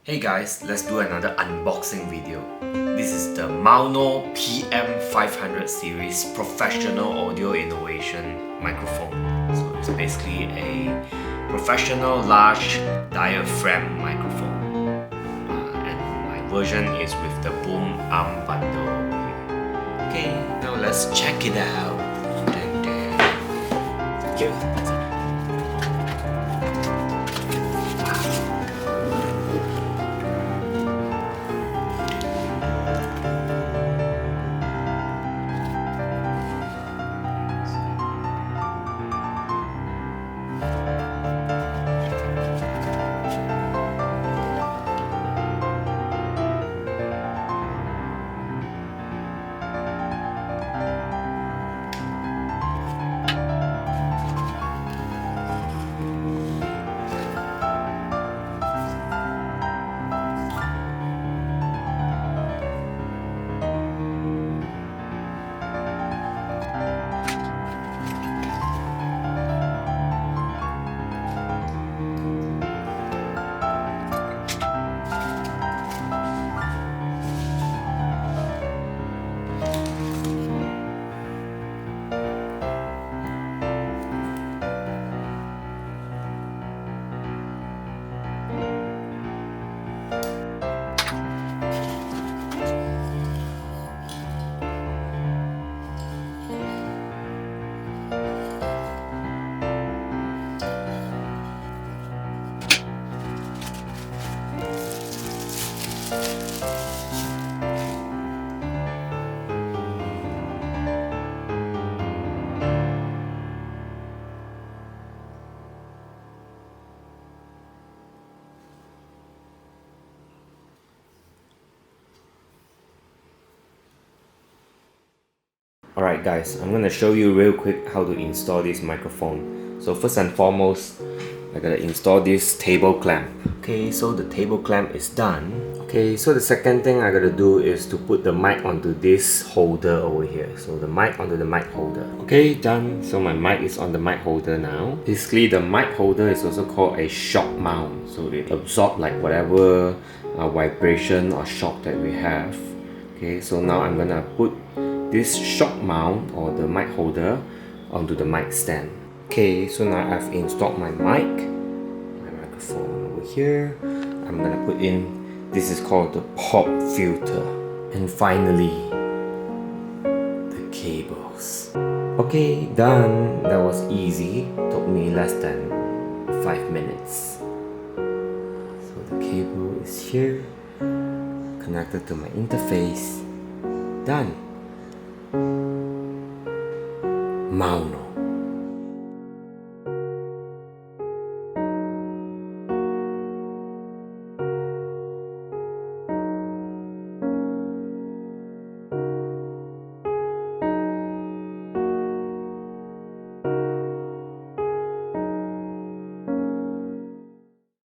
Hey guys, let's do another unboxing video. This is the Maono PM500 series professional audio innovation microphone. So it's basically a professional large diaphragm microphone. And my version is with the boom arm bundle over here. Okay, now let's check it out. Here. Alright guys, I'm gonna show you real quick how to install this microphone. So first and foremost, I gotta install this table clamp. Okay, so the table clamp is done. Okay, so the second thing I gotta do is to put the mic onto this holder over here. So the mic onto the mic holder. Okay, done. So my mic is on the mic holder now. Basically, the mic holder is also called a shock mount. So it absorbs like whatever vibration or shock that we have. Okay, so now I'm gonna put this shock mount or the mic holder onto the mic stand. Okay, so now I've installed my mic, my microphone over here. I'm gonna put in, this is called the pop filter. And finally, the cables. Okay, done. That was easy. Took me less than 5 minutes. So the cable is here, connected to my interface. Done. Maono.